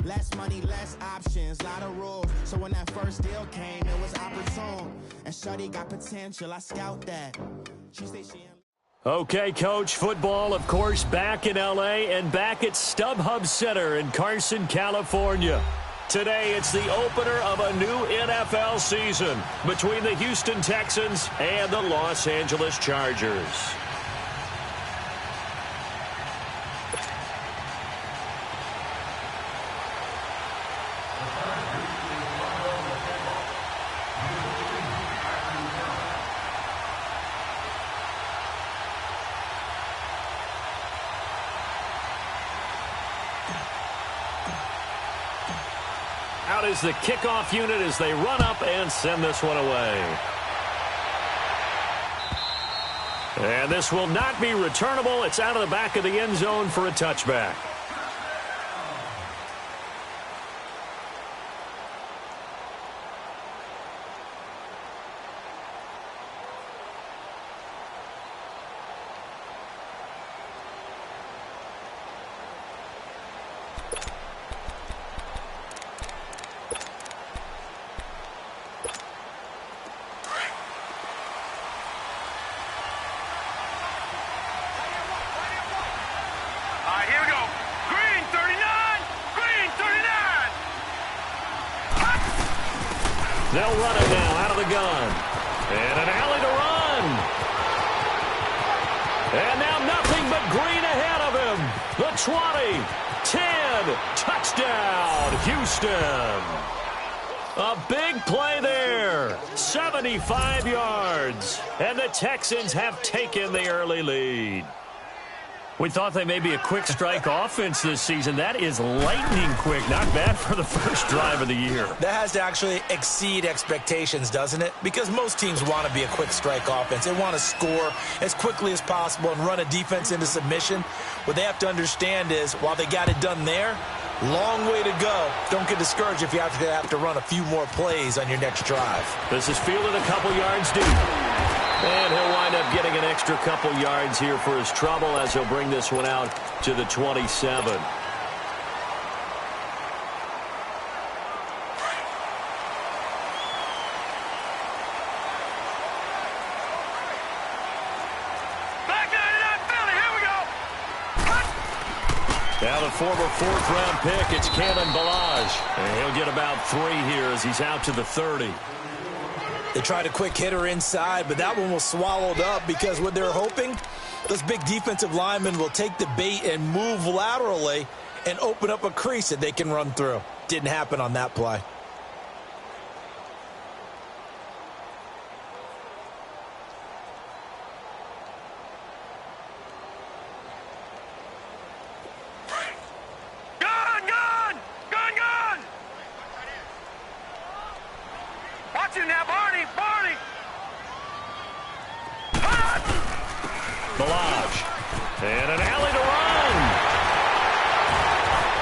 Less money, less options, lot of rules. So when that first deal came, it was opportune. And Shuddy got potential, I scout that. She say she... Okay, Coach, football, of course, back in L.A. and back at StubHub Center in Carson, California. Today, it's the opener of a new NFL season between the Houston Texans and the Los Angeles Chargers. Out is the kickoff unit as they run up and send this one away. And this will not be returnable. It's out of the back of the end zone for a touchback. They'll run it now out of the gun. And an alley to run. And now nothing but green ahead of him. The 20, 10, touchdown, Houston. A big play there. 75 yards. And the Texans have taken the early lead. We thought they may be a quick strike offense this season. That is lightning quick. Not bad for the first drive of the year. That has to actually exceed expectations, doesn't it? Because most teams want to be a quick strike offense. They want to score as quickly as possible and run a defense into submission. What they have to understand is, while they got it done there, long way to go. Don't get discouraged if you have to run a few more plays on your next drive. This is fielded a couple yards deep. And he'll wind up getting an extra couple yards here for his trouble as he'll bring this one out to the 27. Now the former fourth-round pick, it's Kalen Ballage. And he'll get about 3 here as he's out to the 30. They tried a quick hitter inside, but that one was swallowed up because what they're hoping, those big defensive linemen will take the bait and move laterally and open up a crease that they can run through. Didn't happen on that play. And an alley to run.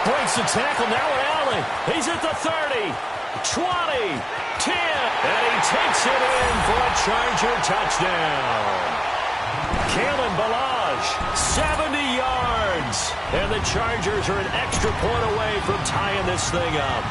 Breaks the tackle. Now an alley. He's at the 30, 20, 10. And he takes it in for a Charger touchdown. Kalen Ballage, 70 yards. And the Chargers are an extra point away from tying this thing up.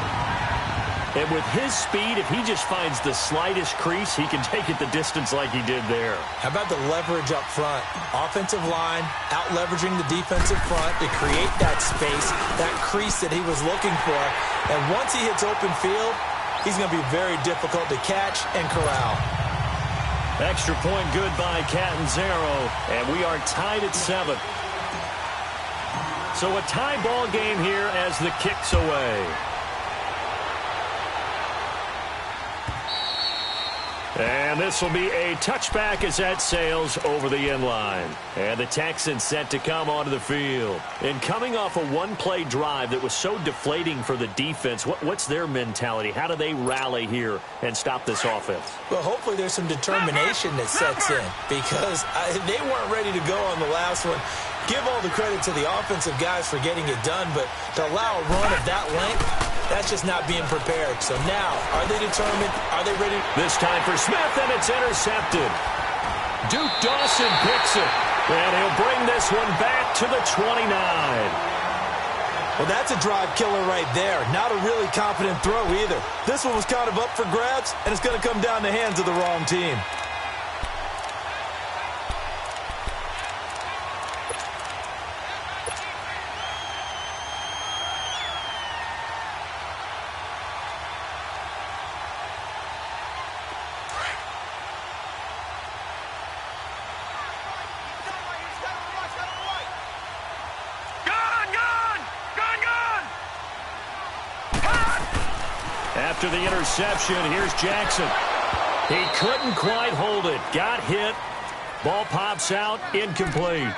And with his speed, if he just finds the slightest crease, he can take it the distance like he did there. How about the leverage up front? Offensive line out-leveraging the defensive front to create that space, that crease that he was looking for. And once he hits open field, he's going to be very difficult to catch and corral. Extra point good by Catanzaro, and we are tied at 7. So a tie ball game here as the kick's away. And this will be a touchback as that sails over the end line. And the Texans set to come onto the field. And coming off a one-play drive that was so deflating for the defense, what's their mentality? How do they rally here and stop this offense? Well, hopefully there's some determination that sets in because they weren't ready to go on the last one. Give all the credit to the offensive guys for getting it done, but to allow a run of that length, that's just not being prepared. So now, are they determined? Are they ready? This time for Smith, and it's intercepted. Duke Dawson picks it, and he'll bring this one back to the 29. Well, that's a drive killer right there. Not a really confident throw either. This one was kind of up for grabs, and it's going to come down the hands of the wrong team. After the interception, here's Jackson. He couldn't quite hold it. Got hit. Ball pops out. Incomplete.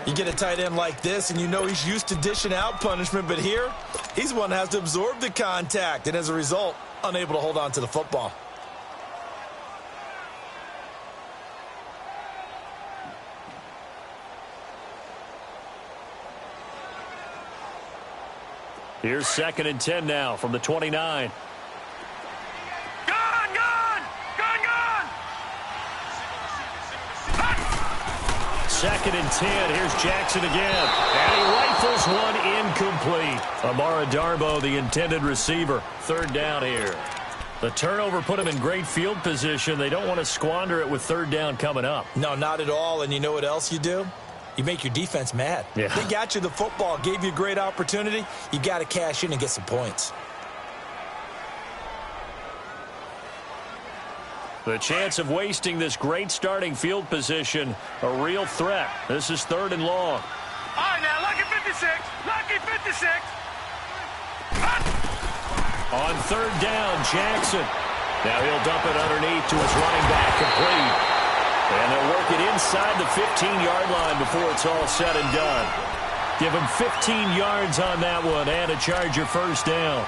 You get a tight end like this, and you know he's used to dishing out punishment, but here, he's one that has to absorb the contact, and as a result, unable to hold on to the football. Here's 2nd and 10 now from the 29. Second and 10. Here's Jackson again. And he rifles one incomplete. Amara Darbo, the intended receiver. 3rd down here. The turnover put him in great field position. They don't want to squander it with 3rd down coming up. No, not at all. And you know what else you do? You make your defense mad. Yeah. They got you the football, gave you a great opportunity. You got to cash in and get some points. The chance of wasting this great starting field position, a real threat. This is 3rd and long. All right, now, lucky 56. Lucky 56. On 3rd down, Jackson. Now he'll dump it underneath to his running back, complete. And they'll work it inside the 15-yard line before it's all said and done. Give him 15 yards on that one and a Charger 1st down.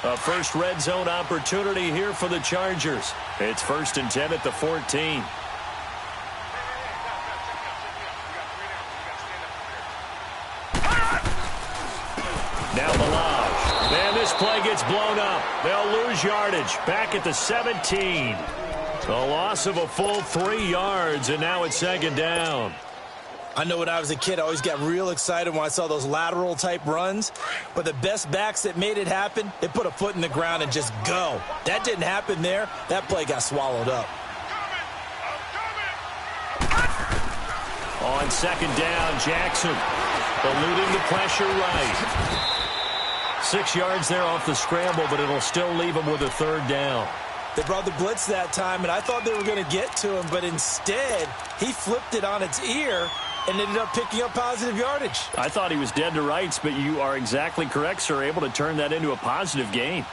A first red zone opportunity here for the Chargers. It's 1st and 10 at the 14. Now Balaj. And this play gets blown up. They'll lose yardage. Back at the 17. A loss of a full 3 yards, and now it's 2nd down. I know when I was a kid, I always got real excited when I saw those lateral-type runs. But the best backs that made it happen, they put a foot in the ground and just go. That didn't happen there. That play got swallowed up. On 2nd down, Jackson eluding the pressure right. 6 yards there off the scramble, but it'll still leave him with a 3rd down. They brought the blitz that time, and I thought they were going to get to him, but instead, he flipped it on its ear and ended up picking up positive yardage. I thought he was dead to rights, but you are exactly correct, sir. Able to turn that into a positive gain.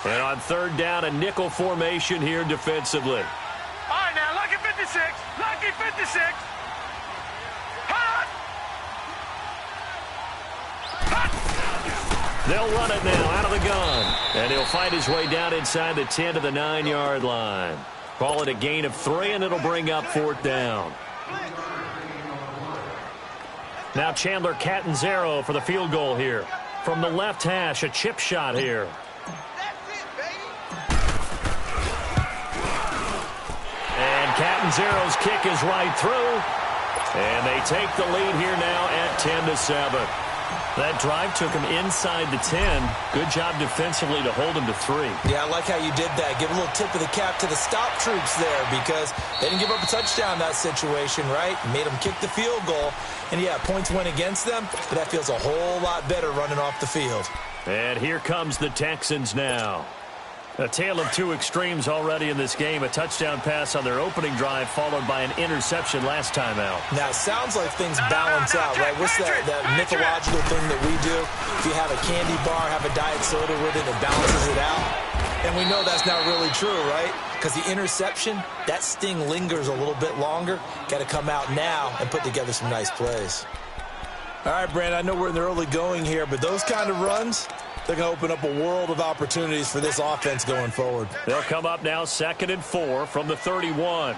And on 3rd down, a nickel formation here defensively. All right, now, lucky 56. Lucky 56. They'll run it now out of the gun. And he'll fight his way down inside the 10 to the 9-yard line. Call it a gain of 3, and it'll bring up 4th down. Now Chandler Catanzaro for the field goal here. From the left hash, a chip shot here. And Catanzaro's kick is right through. And they take the lead here now at 10-7. That drive took him inside the 10. Good job defensively to hold him to 3. Yeah, I like how you did that. Give a little tip of the cap to the stop troops there because they didn't give up a touchdown in that situation, right? Made them kick the field goal. And, yeah, points went against them, but that feels a whole lot better running off the field. And here comes the Texans now. A tale of two extremes already in this game. A touchdown pass on their opening drive followed by an interception last time out. Now, it sounds like things balance out, right? What's that mythological thing that we do? If you have a candy bar, have a diet soda with it, it balances it out. And we know that's not really true, right? Because the interception, that sting lingers a little bit longer. Got to come out now and put together some nice plays. All right, Brandon, I know we're in the early going here, but those kind of runs, they're going to open up a world of opportunities for this offense going forward. They'll come up now 2nd and 4 from the 31.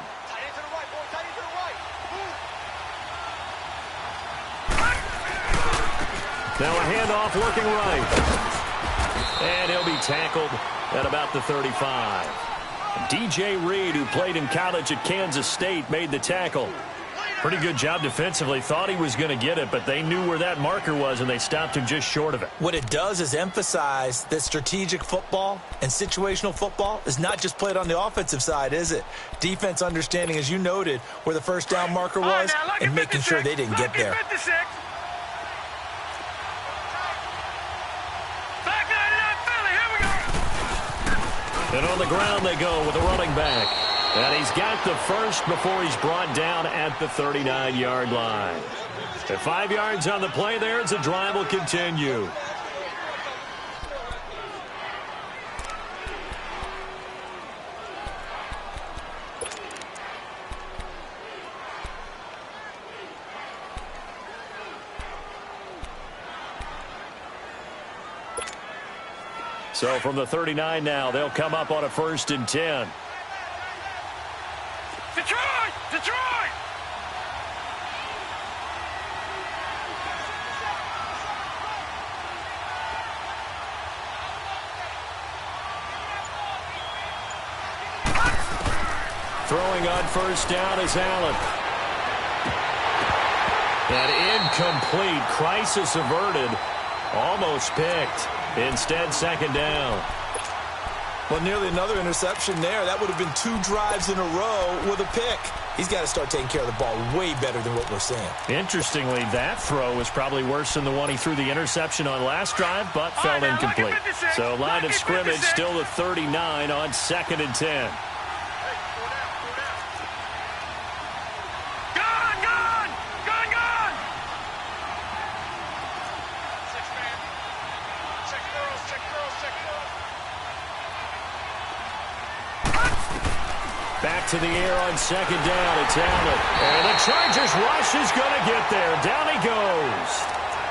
Now a handoff looking right. And he'll be tackled at about the 35. DJ Reed, who played in college at Kansas State, made the tackle. Pretty good job defensively. Thought he was going to get it, but they knew where that marker was, and they stopped him just short of it. What it does is emphasize that strategic football and situational football is not just played on the offensive side, is it? Defense understanding, as you noted, where the first down marker was and making sure they didn't get there. And on the ground they go with the running back. And he's got the first before he's brought down at the 39-yard line. At 5 yards on the play there, the drive will continue. So from the 39 now, they'll come up on a 1st and 10. Detroit! Detroit! Throwing on 1st down is Allen. And incomplete. Crisis averted. Almost picked. Instead, 2nd down. Well, nearly another interception there. That would have been 2 drives in a row with a pick. He's got to start taking care of the ball way better than what we're seeing. Interestingly, that throw was probably worse than the one he threw the interception on last drive, but fell incomplete. So line of scrimmage still the 39 on 2nd and 10. Back to the air on 2nd down. It's Allen. And the Chargers rush is going to get there. Down he goes.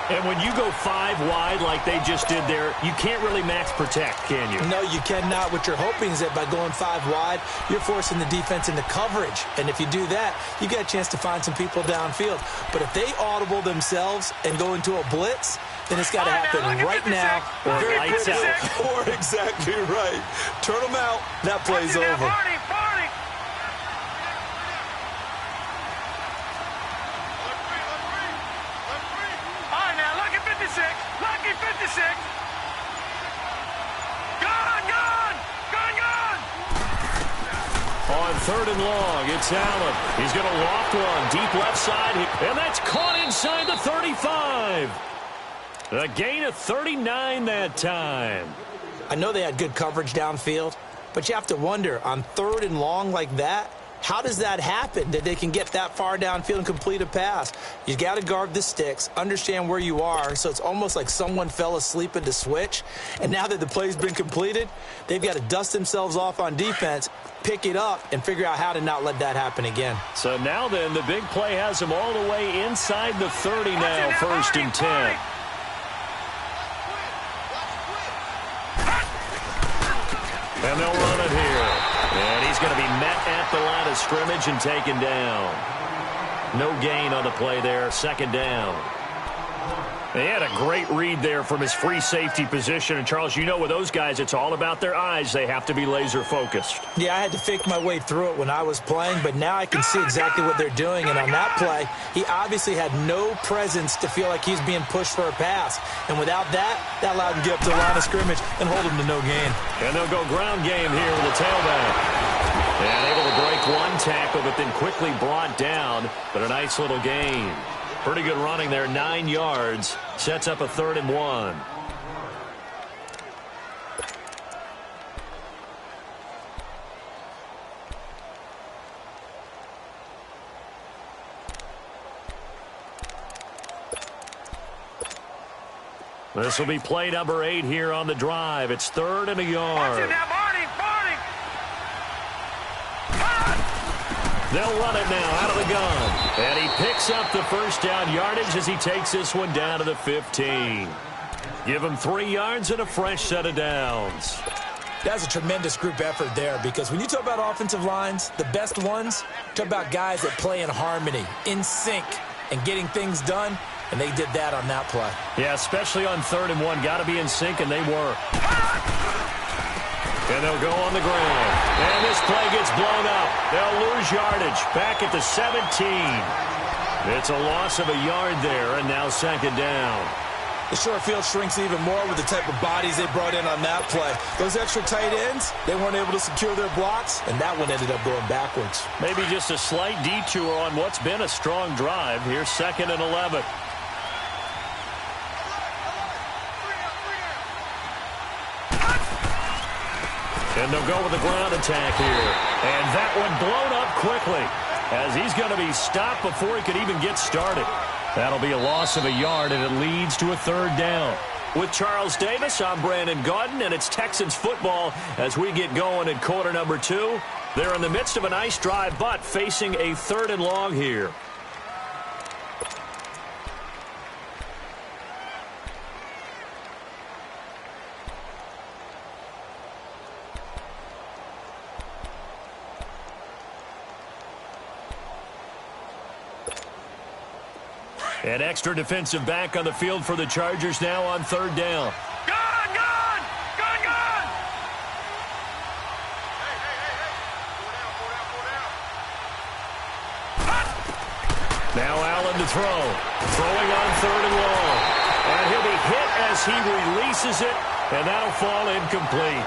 And when you go 5 wide like they just did there, you can't really max protect, can you? No, you cannot. What you're hoping is that by going 5 wide, you're forcing the defense into coverage. And if you do that, you get a chance to find some people downfield. But if they audible themselves and go into a blitz, then it's got to happen right now. Or lights out. Or exactly right. Turn them out. That play's over. Lucky 56. Gone! On 3rd and long, it's Allen. He's going to loft one deep left side. And that's caught inside the 35. A gain of 39 that time. I know they had good coverage downfield, but you have to wonder, on 3rd and long like that, how does that happen, that they can get that far downfield and complete a pass? You got to guard the sticks, understand where you are, so it's almost like someone fell asleep at the switch, and now that the play's been completed, they've got to dust themselves off on defense, pick it up, and figure out how to not let that happen again. So now then, the big play has them all the way inside the 30 now, 1st and 10. And they'll run it here. And he's going to be met at the line of scrimmage and taken down. No gain on the play there. 2nd down. They had a great read there from his free safety position. And, Charles, you know with those guys, it's all about their eyes. They have to be laser focused. Yeah, I had to fake my way through it when I was playing, but now I can see exactly what they're doing. And on that play, he obviously had no presence to feel like he's being pushed for a pass. And without that, that allowed him to get up to the line of scrimmage and hold him to no gain. And they'll go ground game here with the tailback. And able to break one tackle, but then quickly brought down. But a nice little gain. Pretty good running there, 9 yards. Sets up a 3rd and 1. This will be play number 8 here on the drive. It's 3rd and a yard. They'll run it now out of the gun. And he picks up the first down yardage as he takes this one down to the 15. Give him 3 yards and a fresh set of downs. That's a tremendous group effort there, because when you talk about offensive lines, the best ones, talk about guys that play in harmony, in sync, and getting things done, and they did that on that play. Yeah, especially on 3rd and 1. Got to be in sync, and they were. And they'll go on the ground. And this play gets blown up. They'll lose yardage back at the 17. It's a loss of a yard there, and now 2nd down. The short field shrinks even more with the type of bodies they brought in on that play. Those extra tight ends, they weren't able to secure their blocks, and that one ended up going backwards. Maybe just a slight detour on what's been a strong drive. Here's 2nd and 11. And they'll go with the ground attack here. And that one blown up quickly, as he's going to be stopped before he could even get started. That'll be a loss of a yard, and it leads to a 3rd down. With Charles Davis, I'm Brandon Gaudin, and it's Texans football as we get going in quarter number 2. They're in the midst of a nice drive, but facing a 3rd and long here. An extra defensive back on the field for the Chargers now on 3rd down. Gone, gone! Gone, gone! Now Allen to throw. Throwing on 3rd and long. And he'll be hit as he releases it, and that'll fall incomplete.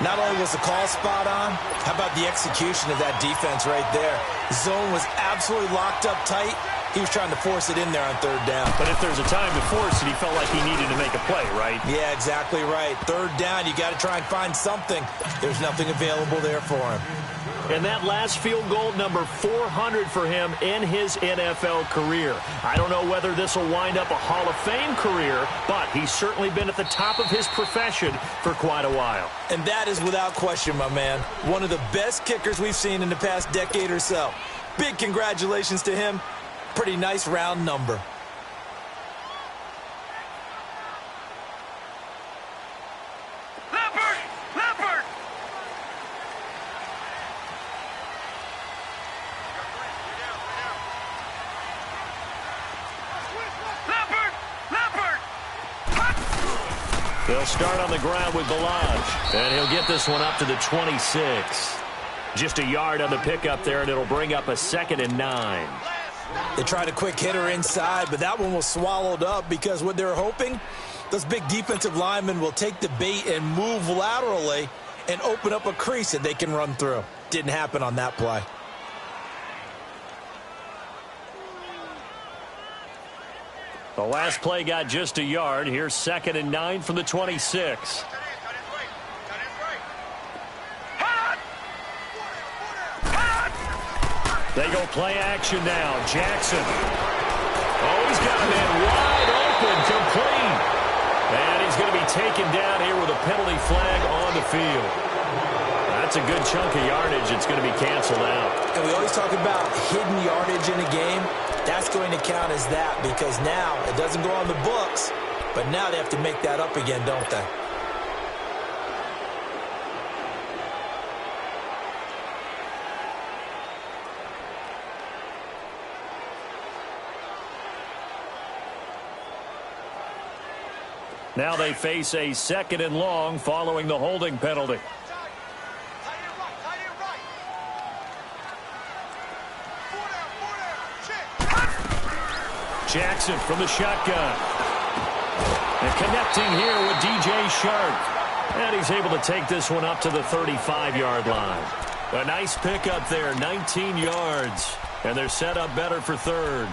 Not only was the call spot on, how about the execution of that defense right there? The zone was absolutely locked up tight. He was trying to force it in there on 3rd down. But if there's a time to force it, he felt like he needed to make a play, right? Yeah, exactly right. 3rd down, you got to try and find something. There's nothing available there for him. And that last field goal, number 400 for him in his NFL career. I don't know whether this will wind up a Hall of Fame career, but he's certainly been at the top of his profession for quite a while. And that is without question, my man. One of the best kickers we've seen in the past decade or so. Big congratulations to him. Pretty nice round number. Leopard! Leopard! Leopard! Leopard! They'll start on the ground with Balaj, and he'll get this one up to the 26. Just a yard on the pickup there, and it'll bring up a 2nd and 9. They tried a quick hitter inside, but that one was swallowed up because what they're hoping, those big defensive linemen will take the bait and move laterally and open up a crease that they can run through. Didn't happen on that play. The last play got just a yard. Here's 2nd and 9 from the 26. They go play action now. Jackson. Oh, he's got a man wide open, complete. And he's going to be taken down here with a penalty flag on the field. That's a good chunk of yardage. It's going to be canceled out. And we always talk about hidden yardage in a game. That's going to count as that, because now it doesn't go on the books, but now they have to make that up again, don't they? Now they face a 2nd and long following the holding penalty. Jackson from the shotgun. And connecting here with DJ Shark. And he's able to take this one up to the 35-yard line. A nice pickup there, 19 yards. And they're set up better for 3rd.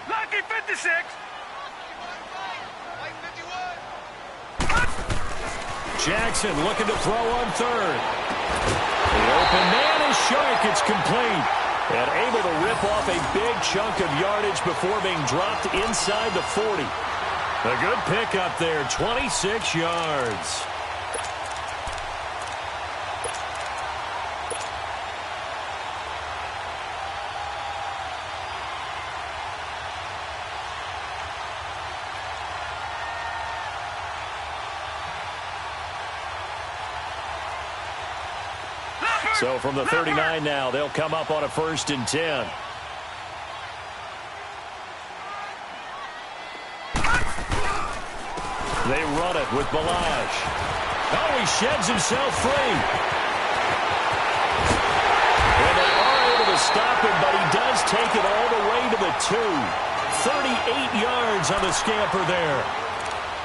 Lucky 56. Jackson looking to throw on 3rd. The open man is Shark. It's complete. And able to rip off a big chunk of yardage before being dropped inside the 40. A good pickup there, 26 yards. So from the 39 now, they'll come up on a 1st and 10. They run it with Balazs. Oh, he sheds himself free. And they are able to stop him, but he does take it all the way to the 2. 38 yards on the scamper there.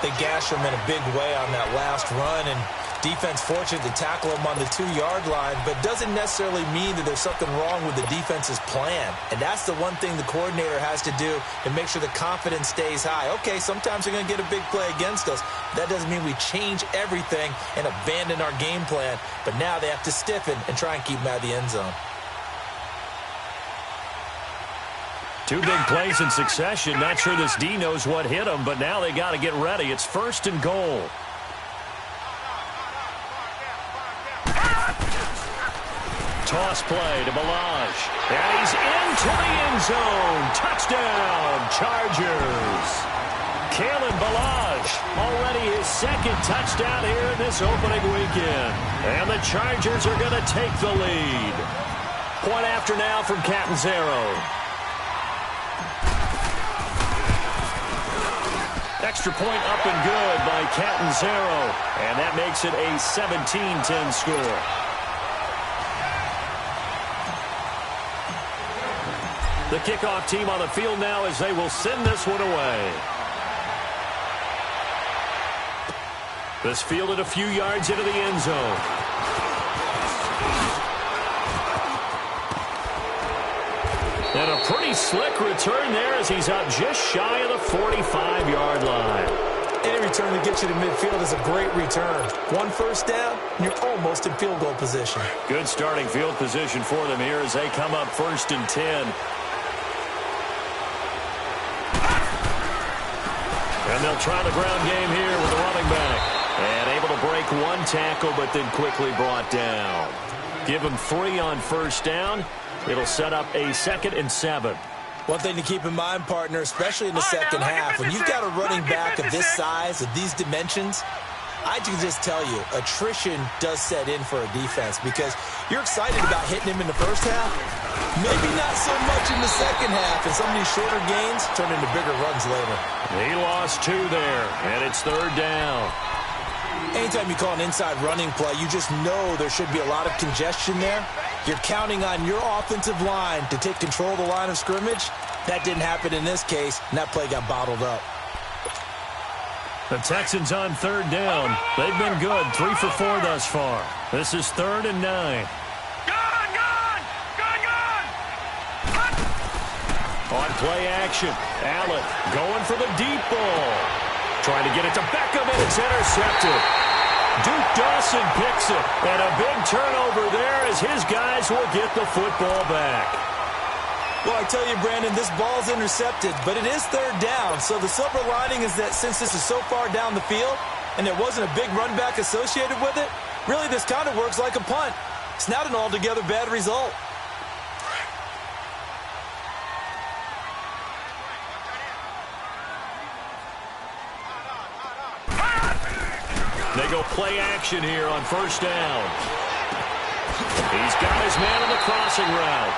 They gashed him in a big way on that last run, and defense fortunate to tackle him on the 2-yard line, but doesn't necessarily mean that there's something wrong with the defense's plan. And that's the one thing the coordinator has to do to make sure the confidence stays high. Okay, sometimes they're going to get a big play against us. That doesn't mean we change everything and abandon our game plan. But now they have to stiffen and try and keep him out of the end zone. 2 big plays in succession. Not sure this D knows what hit him, but now they got to get ready. It's 1st and goal. Toss play to Balazs. And he's into the end zone. Touchdown, Chargers. Kalen Balazs, already his 2nd touchdown here in this opening weekend. And the Chargers are going to take the lead. Point after now from Catanzaro. Extra point up and good by Catanzaro. And that makes it a 17-10 score. The kickoff team on the field now as they will send this one away. This fielded a few yards into the end zone. And a pretty slick return there as he's up just shy of the 45-yard line. Any return that gets you to midfield is a great return. 1 first down, and you're almost in field goal position. Good starting field position for them here as they come up 1st and 10. And they'll try the ground game here with the running back. And able to break 1 tackle, but then quickly brought down. Give him 3 on 1st down. It'll set up a 2nd and 7. One thing to keep in mind, partner, especially in the second half, when you've got a running back of this size, of these dimensions, I can just tell you, attrition does set in for a defense because you're excited about hitting him in the first half. Maybe not so much in the second half, and some of these shorter gains turn into bigger runs later. He lost 2 there, and it's 3rd down. Anytime you call an inside running play, you just know there should be a lot of congestion there. You're counting on your offensive line to take control of the line of scrimmage. That didn't happen in this case, and that play got bottled up. The Texans on 3rd down. They've been good, 3 for 4 thus far. This is 3rd and 9. On play action, Allen going for the deep ball. Trying to get it to Beckham, and it's intercepted. Duke Dawson picks it, and a big turnover there as his guys will get the football back. Well, I tell you, Brandon, this ball's intercepted, but it is 3rd down. So the silver lining is that since this is so far down the field and there wasn't a big run back associated with it, really this kind of works like a punt. It's not an altogether bad result. They go play action here on 1st down. He's got his man on the crossing route.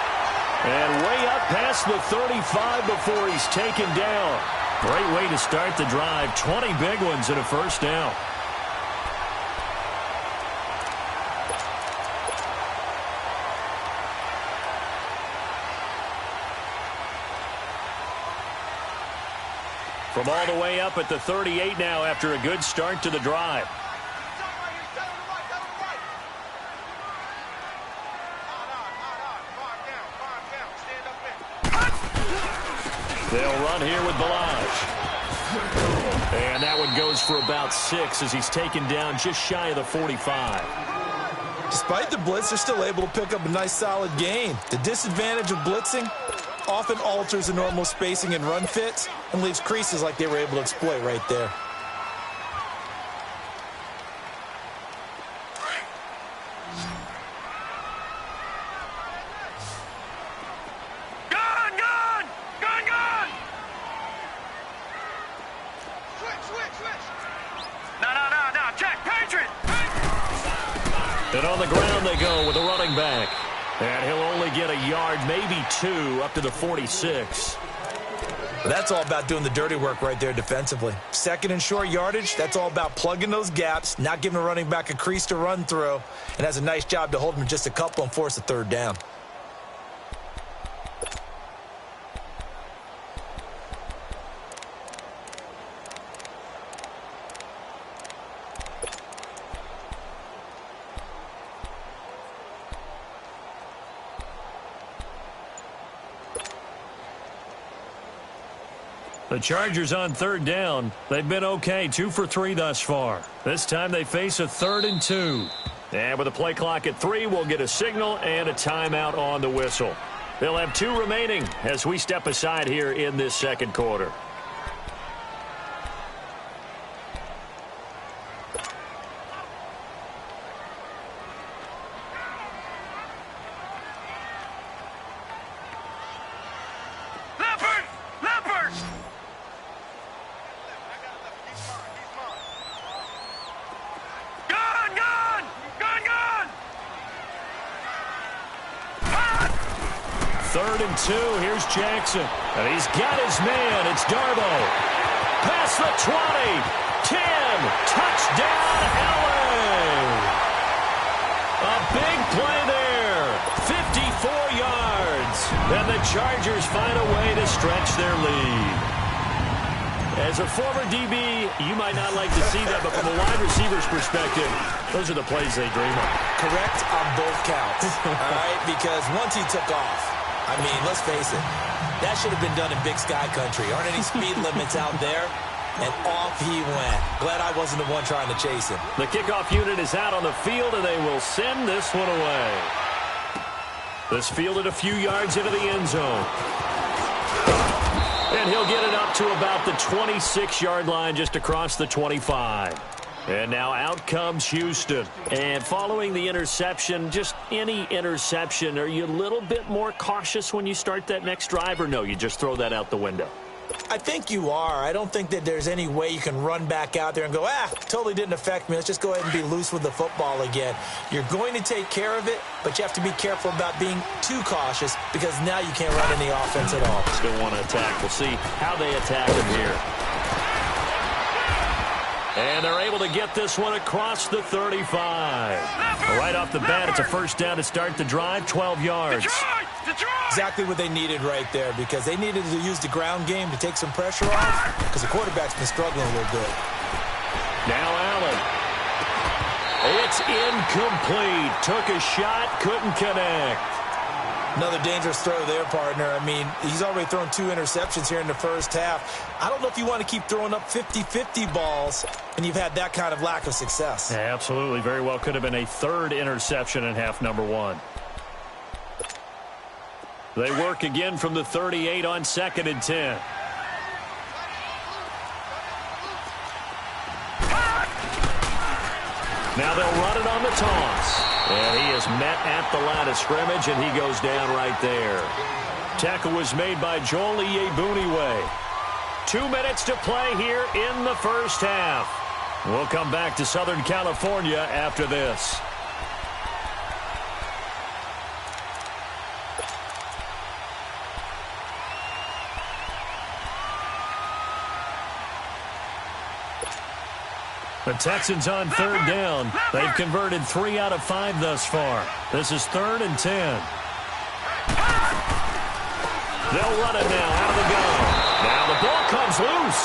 And way up past the 35 before he's taken down. Great way to start the drive. 20 big ones in a 1st down. From all the way up at the 38 now after a good start to the drive. They'll run here with Balazs. And that one goes for about 6 as he's taken down just shy of the 45. Despite the blitz, they're still able to pick up a nice solid gain. The disadvantage of blitzing often alters the normal spacing and run fits and leaves creases like they were able to exploit right there. And on the ground they go with a running back. And he'll only get a yard, maybe 2, up to the 46. But that's all about doing the dirty work right there defensively. Second and short yardage, that's all about plugging those gaps, not giving a running back a crease to run through, and has a nice job to hold him just a couple and force a third down. The Chargers on third down. They've been okay, 2 for 3 thus far. This time they face a 3rd and 2. And with a play clock at 3, we'll get a signal and a timeout on the whistle. They'll have 2 remaining as we step aside here in this second quarter. Third and 2. Here's Jackson. And he's got his man. It's Darbo. Past the 20. 10. Touchdown, LA. A big play there. 54 yards. And the Chargers find a way to stretch their lead. As a former DB, you might not like to see that, but from a wide receiver's perspective, those are the plays they dream of. Correct on both counts. All right, because once he took off, I mean, let's face it, that should have been done in Big Sky Country. Aren't any speed limits out there? And off he went. Glad I wasn't the one trying to chase him. The kickoff unit is out on the field, and they will send this one away. This fielded a few yards into the end zone. And he'll get it up to about the 26-yard line, just across the 25. And now out comes Houston. And following the interception, just any interception, are you a little bit more cautious when you start that next drive, or no, you just throw that out the window? I think you are. I don't think that there's any way you can run back out there and go, totally didn't affect me. Let's just go ahead and be loose with the football again. You're going to take care of it, but you have to be careful about being too cautious because now you can't run any offense at all. Still want to attack. We'll see how they attack him here. And they're able to get this one across the 35. Right off the bat, it's a first down to start the drive, 12 yards. Exactly what they needed right there, because they needed to use the ground game to take some pressure off, because the quarterback's been struggling a little bit. Now Allen. It's incomplete. Took a shot, couldn't connect. Another dangerous throw there, partner. I mean, he's already thrown 2 interceptions here in the first half. I don't know if you want to keep throwing up 50-50 balls and you've had that kind of lack of success. Yeah, absolutely. Very well could have been a 3rd interception in half number 1. They work again from the 38 on 2nd and 10. Now they'll run it on the toss. And he is met at the line of scrimmage, and he goes down right there. Tackle was made by Joel Iyiegbuniwe. 2 minutes to play here in the first half. We'll come back to Southern California after this. The Texans on 3rd down. They've converted 3 out of 5 thus far. This is 3rd and 10. They'll run it now out of the gun. Now the ball comes loose.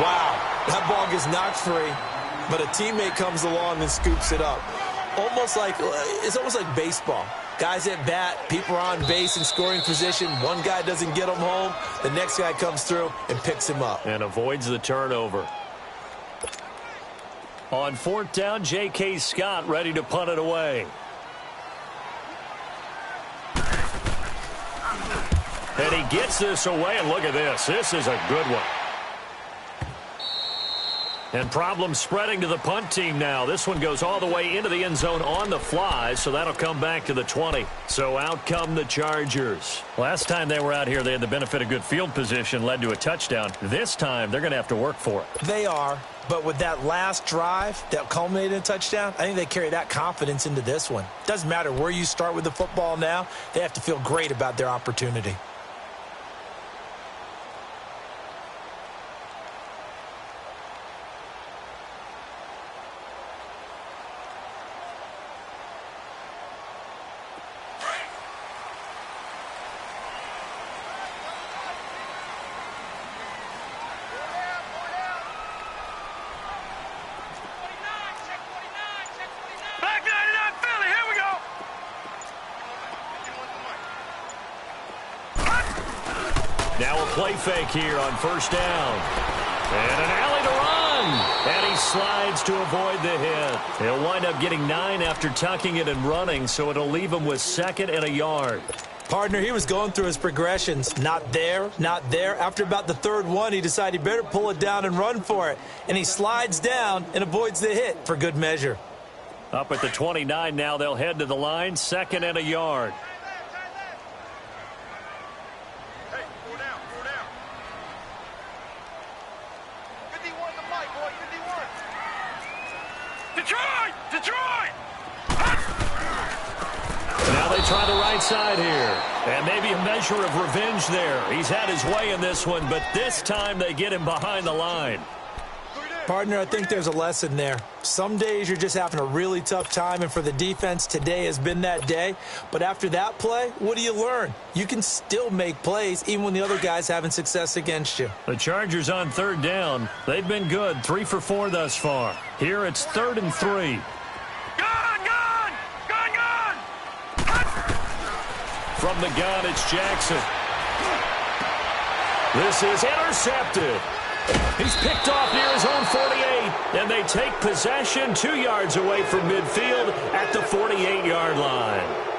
Wow, that ball gets knocked free, but a teammate comes along and scoops it up. It's almost like baseball. Guys at bat, people are on base in scoring position. One guy doesn't get him home. The next guy comes through and picks him up. And avoids the turnover. On 4th down, J.K. Scott ready to punt it away. And he gets this away, and look at this. This is a good one. And problems spreading to the punt team now. This one goes all the way into the end zone on the fly, so that'll come back to the 20. So out come the Chargers. Last time they were out here, they had the benefit of good field position, led to a touchdown. This time, they're going to have to work for it. They are, but with that last drive that culminated in a touchdown, I think they carry that confidence into this one. Doesn't matter where you start with the football now, they have to feel great about their opportunity. Now a play fake here on 1st down. And an alley to run. And he slides to avoid the hit. He'll wind up getting 9 after tucking it and running, so it'll leave him with 2nd and a yard. Partner, he was going through his progressions. Not there, not there. After about the 3rd one, he decided he better pull it down and run for it. And he slides down and avoids the hit for good measure. Up at the 29 now, they'll head to the line, 2nd and a yard. Now they try the right side here. And maybe a measure of revenge there. He's had his way in this one, but this time they get him behind the line. Partner, I think there's a lesson there. Some days you're just having a really tough time, and for the defense, today has been that day. But after that play, what do you learn? You can still make plays even when the other guy's having success against you. The Chargers on 3rd down. They've been good, 3 for 4 thus far. Here it's 3rd and 3. From the gun, it's Jackson. This is intercepted. He's picked off near his own 48, and they take possession 2 yards away from midfield at the 48-yard line.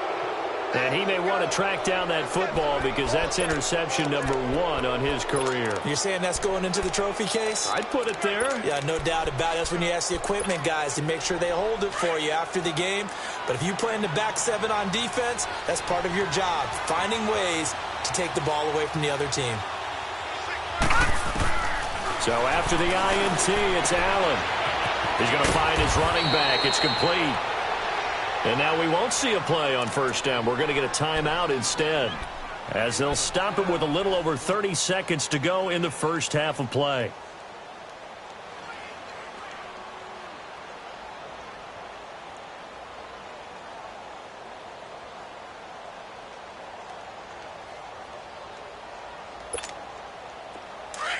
And he may want to track down that football because that's interception number 1 on his career. You're saying that's going into the trophy case? I'd put it there. Yeah, no doubt about it. That's when you ask the equipment guys to make sure they hold it for you after the game. But if you play in the back 7 on defense, that's part of your job, finding ways to take the ball away from the other team. So after the INT, it's Allen. He's going to find his running back. It's complete. And now we won't see a play on 1st down. We're going to get a timeout instead, as they'll stop it with a little over 30 seconds to go in the first half of play.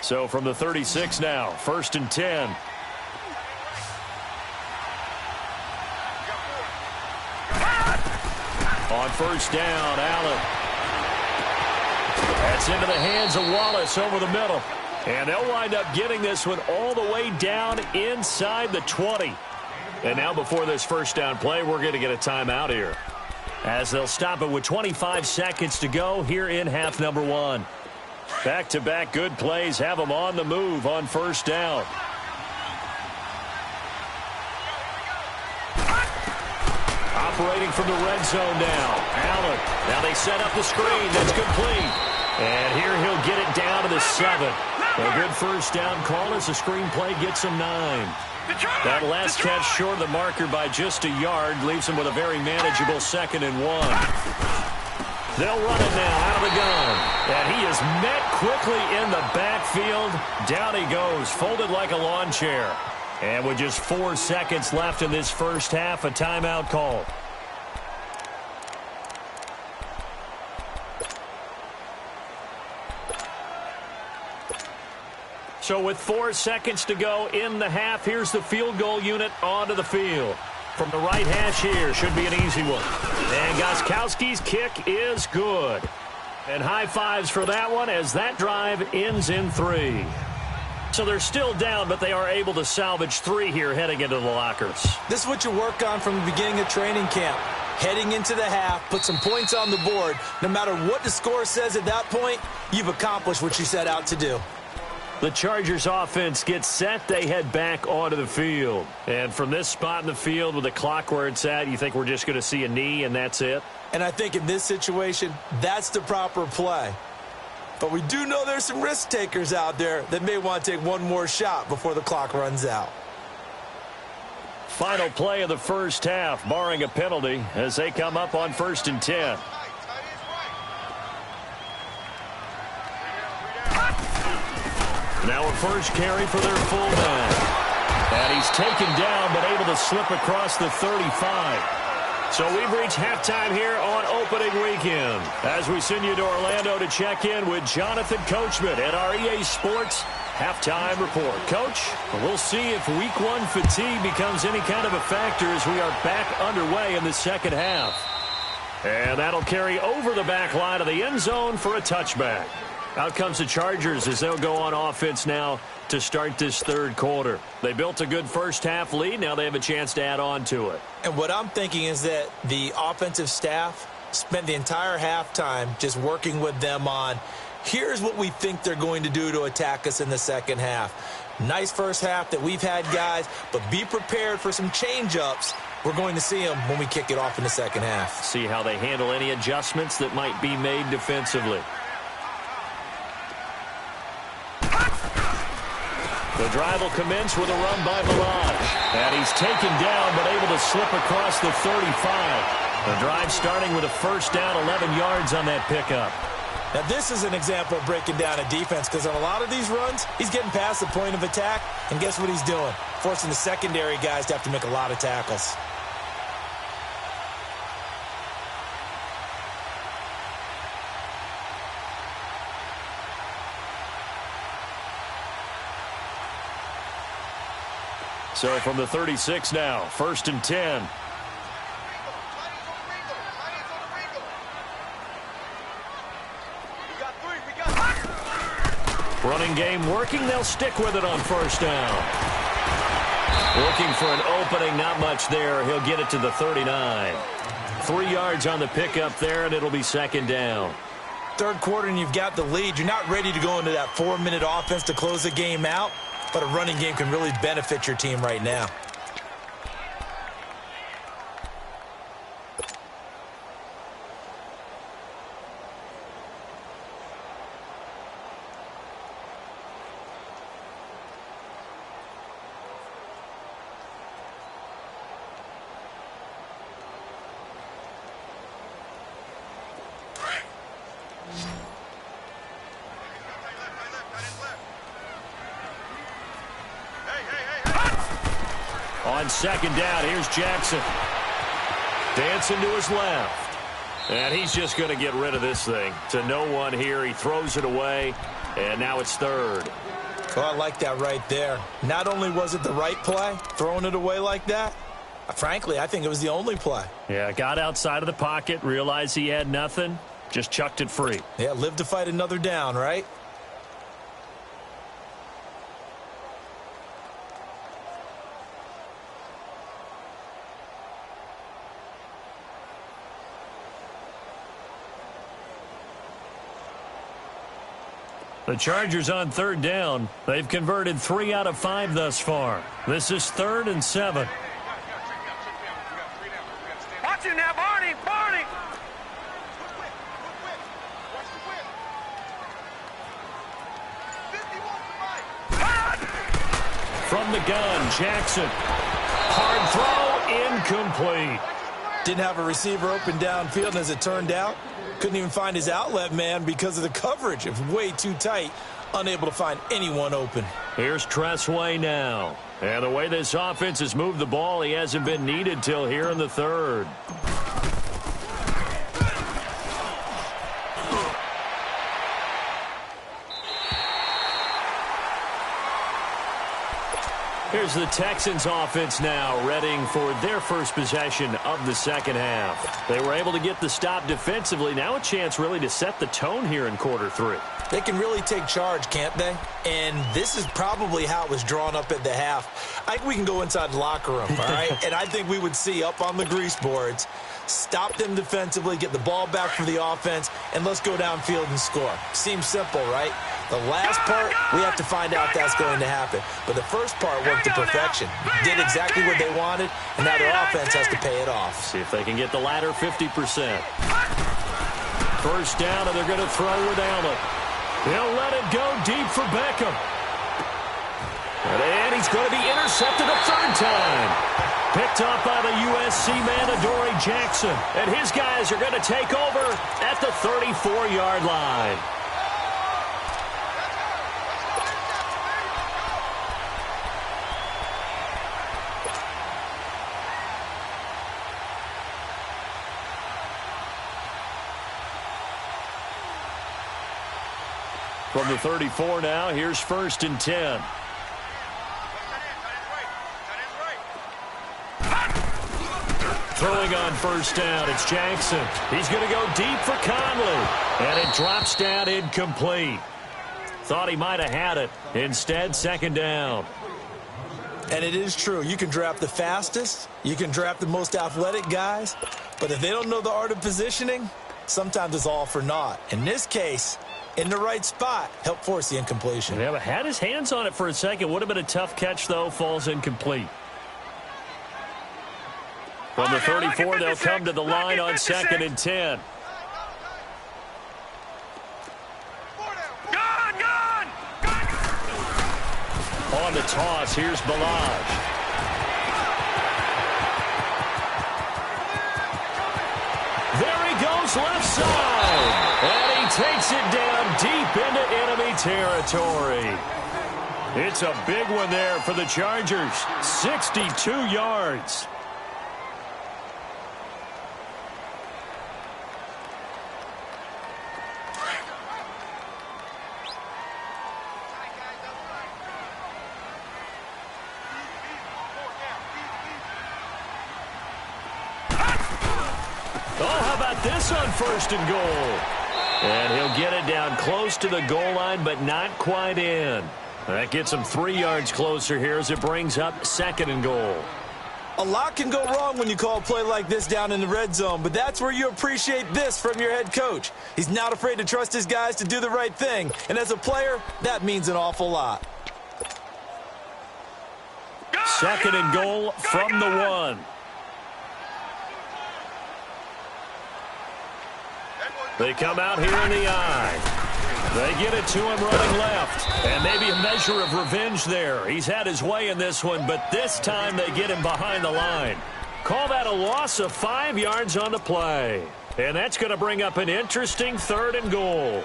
So from the 36 now, 1st and 10. On 1st down, Allen. That's into the hands of Wallace over the middle. And they'll wind up getting this one all the way down inside the 20. And now before this 1st down play, we're going to get a timeout here, as they'll stop it with 25 seconds to go here in half number 1. Back-to-back good plays have them on the move on 1st down. Operating from the red zone now. Allen. Now they set up the screen. That's complete. And here he'll get it down to the 7. A good 1st down call as the screen play gets him 9. That last catch short of the marker by just a yard leaves him with a very manageable 2nd and 1. They'll run it now out of the gun. And he is met quickly in the backfield. Down he goes, folded like a lawn chair. And with just 4 seconds left in this first half, a timeout call. So with 4 seconds to go in the half, here's the field goal unit onto the field. From the right hash here, should be an easy one. And Gostkowski's kick is good. And high fives for that one as that drive ends in 3. So they're still down, but they are able to salvage 3 here heading into the lockers. This is what you work on from the beginning of training camp. Heading into the half, put some points on the board. No matter what the score says at that point, you've accomplished what you set out to do. The Chargers offense gets set. They head back onto the field. And from this spot in the field with the clock where it's at, you think we're just going to see a knee and that's it? And I think in this situation, that's the proper play. But we do know there's some risk takers out there that may want to take one more shot before the clock runs out. Final play of the first half, barring a penalty, as they come up on 1st and 10. Now a first carry for their fullback. And he's taken down, but able to slip across the 35. So we've reached halftime here on opening weekend as we send you to Orlando to check in with Jonathan Coachman at our EA Sports Halftime Report. Coach, we'll see if Week 1 fatigue becomes any kind of a factor as we are back underway in the second half. And that'll carry over the back line of the end zone for a touchback. Out comes the Chargers as they'll go on offense now to start this third quarter. They built a good first half lead. Now they have a chance to add on to it. And what I'm thinking is that the offensive staff spent the entire halftime just working with them on, here's what we think they're going to do to attack us in the second half. Nice first half that we've had, guys, but be prepared for some change-ups. We're going to see them when we kick it off in the second half. See how they handle any adjustments that might be made defensively. The drive will commence with a run by Milage. And he's taken down but able to slip across the 35. The drive starting with a first down, 11 yards on that pickup. Now this is an example of breaking down a defense because on a lot of these runs, he's getting past the point of attack. And guess what he's doing? Forcing the secondary guys to have to make a lot of tackles. So from the 36 now, 1st and 10. Running game working. They'll stick with it on first down. Looking for an opening. Not much there. He'll get it to the 39. 3 yards on the pickup there, and it'll be second down. Third quarter, and you've got the lead. You're not ready to go into that 4-minute offense to close the game out. But a running game can really benefit your team right now. On second down, here's Jackson. Dancing to his left. And he's just going to get rid of this thing. To no one here. He throws it away. And now it's third. Well, I like that right there. Not only was it the right play, throwing it away like that, frankly, I think it was the only play. Yeah, got outside of the pocket, realized he had nothing, just chucked it free. Yeah, live to fight another down, right? The Chargers on third down. They've converted 3 out of 5 thus far. This is 3rd and 7. Watch him now, Barney! Barney! From the gun, Jackson. Hard throw, incomplete. Didn't have a receiver open downfield, and as it turned out, couldn't even find his outlet man because of the coverage. It was way too tight, unable to find anyone open. Here's Tressway now. And the way this offense has moved the ball, he hasn't been needed till here in the third. Here's the Texans offense now, readying for their first possession of the second half. They were able to get the stop defensively. Now a chance really to set the tone here in quarter three. They can really take charge, can't they? And this is probably how it was drawn up at the half. I think we can go inside the locker room, all right? And I think we would see up on the grease boards, stop them defensively, get the ball back for the offense, and let's go downfield and score. Seems simple, right? The last part, we have to find out if that's going to happen. But the first part worked to perfection. Did exactly what they wanted, and now their offense has to pay it off. See if they can get the latter 50%. First down, and they're going to throw with Allen. He'll let it go deep for Beckham. And he's going to be intercepted a third time. Picked up by the USC man, Adoree Jackson. And his guys are going to take over at the 34-yard line. From the 34 now, here's 1st and 10. Throwing on first down, it's Jackson. He's going to go deep for Conley. And it drops down incomplete. Thought he might have had it. Instead, second down. And it is true. You can draft the fastest. You can draft the most athletic guys. But if they don't know the art of positioning, sometimes it's all for naught. In this case, in the right spot, help force the incompletion. Yeah, but had his hands on it for a second. Would have been a tough catch, though. Falls incomplete. From the 34, they'll come to the line on 2nd and 10. On the toss, here's Balaj. There he goes left side. And he takes it down deep into enemy territory. It's a big one there for the Chargers. 62 yards. This on 1st and goal. And he'll get it down close to the goal line, but not quite in. That gets him 3 yards closer here as it brings up 2nd and goal. A lot can go wrong when you call a play like this down in the red zone, but that's where you appreciate this from your head coach. He's not afraid to trust his guys to do the right thing, and as a player, that means an awful lot. 2nd and goal from the 1. They come out here in the eye. They get it to him running left. And maybe a measure of revenge there. He's had his way in this one, but this time they get him behind the line. Call that a loss of 5 yards on the play. And that's going to bring up an interesting 3rd and goal.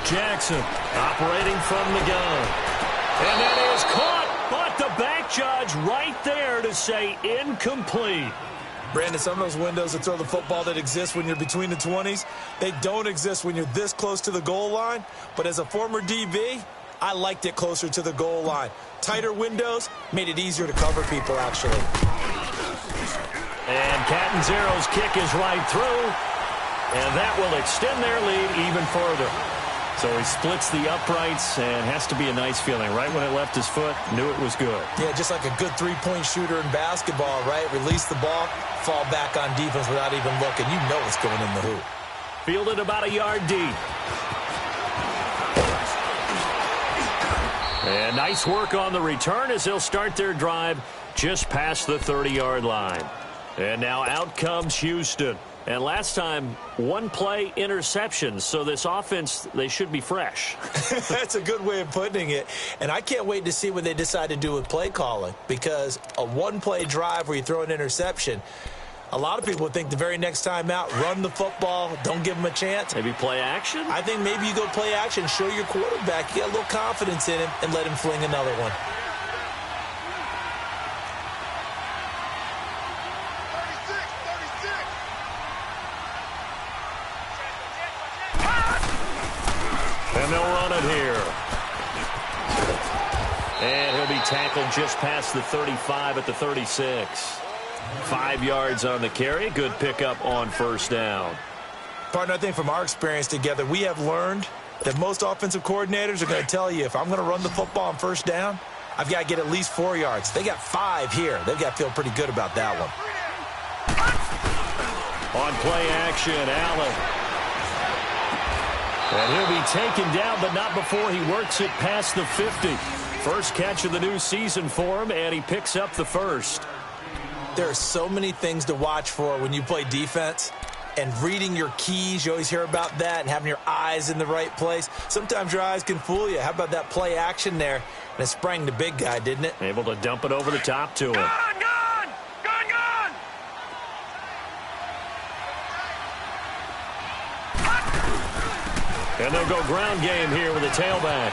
Jackson operating from the gun. And that is caught, but the back judge right there to say incomplete. Brandon, some of those windows to throw the football that exist when you're between the 20s, they don't exist when you're this close to the goal line. But as a former DB, I liked it closer to the goal line. Tighter windows made it easier to cover people, actually. And Catanzaro's kick is right through. And that will extend their lead even further. So he splits the uprights and has to be a nice feeling. Right when it left his foot, knew it was good. Yeah, just like a good three-point shooter in basketball, right? Release the ball, fall back on defense without even looking. You know it's going in the hoop. Fielded about a yard deep. And nice work on the return as they'll start their drive just past the 30-yard line. And now out comes Houston. And last time, one play interceptions. So this offense, they should be fresh. That's a good way of putting it. And I can't wait to see what they decide to do with play calling. Because a one-play drive where you throw an interception, A lot of people would think the very next time out, run the football, don't give him a chance. Maybe play action? I think maybe you go play action, show your quarterback, you get a little confidence in him, and let him fling another one. And they'll run it here. And he'll be tackled just past the 35 at the 36. 5 yards on the carry. Good pickup on first down. Partner, I think from our experience together, we have learned that most offensive coordinators are going to tell you, if I'm going to run the football on first down, I've got to get at least 4 yards. They got 5 here. They've got to feel pretty good about that one. On play action, Allen. And he'll be taken down, but not before he works it past the 50. First catch of the new season for him, and he picks up the first. There are so many things to watch for when you play defense. And reading your keys, you always hear about that, and having your eyes in the right place. Sometimes your eyes can fool you. How about that play action there? And it sprang the big guy, didn't it? Able to dump it over the top to him. Gone, gone! Gone, gone! And they'll go ground game here with a tailback.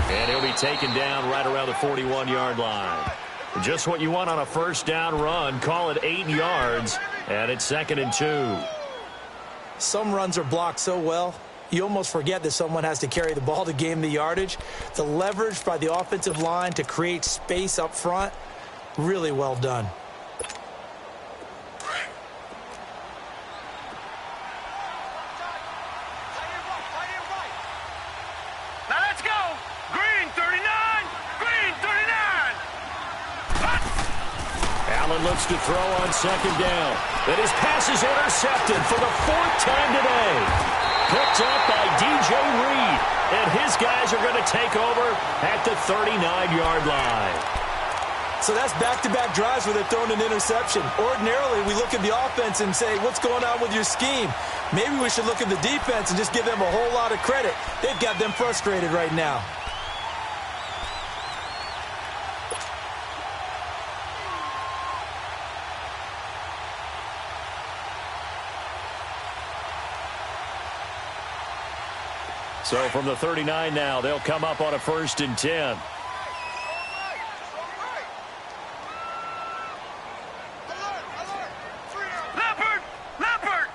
And he'll be taken down right around the 41-yard line. Just what you want on a first down run. Call it 8 yards, and it's 2nd and 2. Some runs are blocked so well, you almost forget that someone has to carry the ball to gain the yardage. The leverage by the offensive line to create space up front, really well done. Now let's go! Green 39! Green 39! Allen looks to throw on second down. But his pass is intercepted for the 4th time today. Picked up by DJ Reed. And his guys are going to take over at the 39-yard line. So that's back-to-back drives where they're throwing an interception. Ordinarily, we look at the offense and say, what's going on with your scheme? Maybe we should look at the defense and just give them a whole lot of credit. They've got them frustrated right now. So from the 39 now, they'll come up on a 1st and 10. Leopard! Leopard!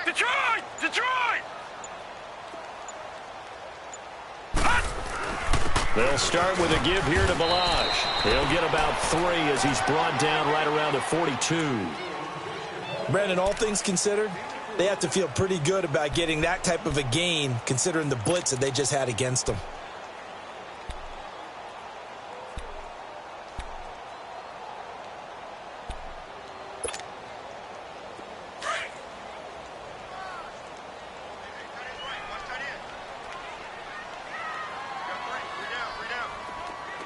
Detroit! Detroit! They'll start with a give here to Balazs. He'll get about 3 as he's brought down right around the 42. Brandon, all things considered, they have to feel pretty good about getting that type of a gain considering the blitz that they just had against them.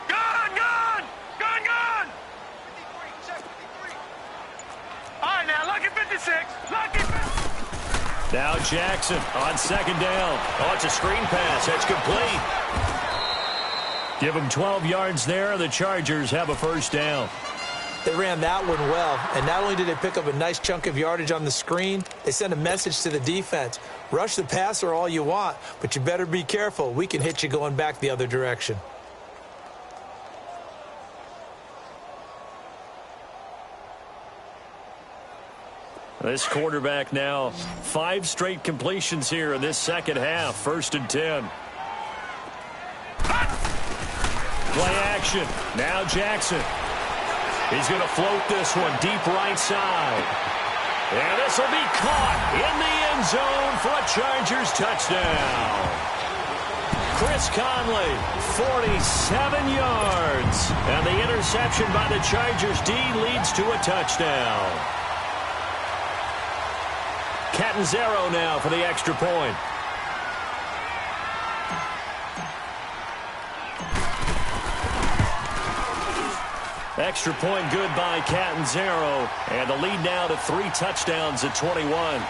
Gone, gone! Gone, gone! All right, now, lucky 56. Lucky 56. Now Jackson on second down. Oh, it's a screen pass. That's complete. Give him 12 yards there. The Chargers have a first down. They ran that one well, and not only did they pick up a nice chunk of yardage on the screen, they sent a message to the defense. Rush the passer all you want, but you better be careful. We can hit you going back the other direction. This quarterback now 5 straight completions here in this second half. 1st and 10. Play action. Now Jackson. He's going to float this one deep right side. And this will be caught in the end zone for a Chargers touchdown. Chris Conley, 47 yards. And the interception by the Chargers D leads to a touchdown. Catanzaro now for the extra point. Extra point good by Catanzaro. And the lead now to 3 touchdowns at 21.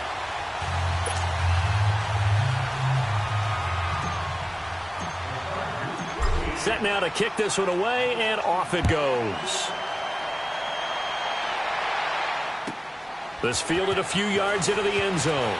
set now to kick this one away, and off it goes. This fielded a few yards into the end zone.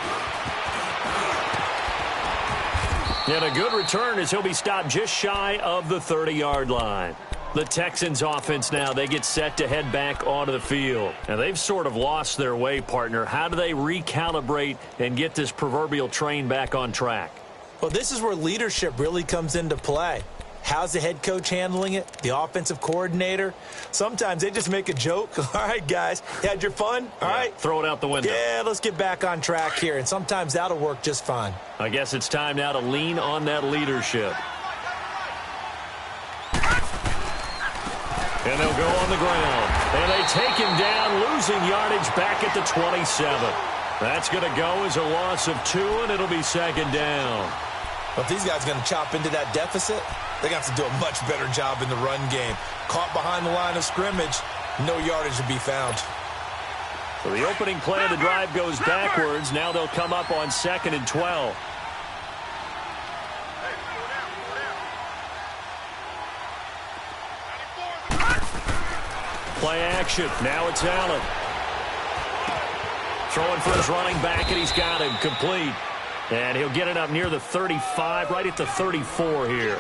And a good return as he'll be stopped just shy of the 30-yard line. The Texans offense now, they get set to head back onto the field. And they've sort of lost their way, partner. How do they recalibrate and get this proverbial train back on track? Well, this is where leadership really comes into play. How's the head coach handling it? The offensive coordinator? Sometimes they just make a joke. All right, guys, you had your fun? All right. Throw it out the window. Yeah, let's get back on track here. And sometimes that'll work just fine. I guess it's time now to lean on that leadership. And they'll go on the ground. And they take him down, losing yardage back at the 27. That's going to go as a loss of 2, and it'll be second down. Well, if these guys are going to chop into that deficit, they're going to have to do a much better job in the run game. Caught behind the line of scrimmage, no yardage to be found. So the opening play of the drive goes backwards. Now they'll come up on 2nd and 12. Play action. Now it's Allen. Throwing for his running back, and he's got him complete. And he'll get it up near the 35, right at the 34 here.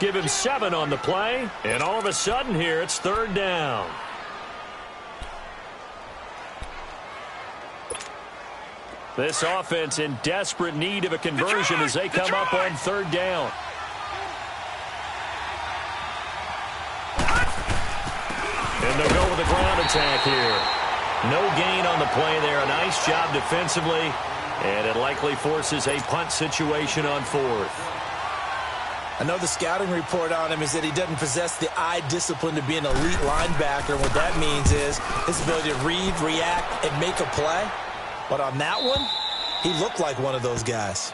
Give him 7 on the play, and all of a sudden here, it's 3rd down. This offense in desperate need of a conversion as they come up on 3rd down. And they'll go with a ground attack here. No gain on the play there. A nice job defensively. And it likely forces a punt situation on 4th. I know the scouting report on him is that he doesn't possess the eye discipline to be an elite linebacker. And what that means is his ability to read, react, and make a play. But on that one, he looked like one of those guys.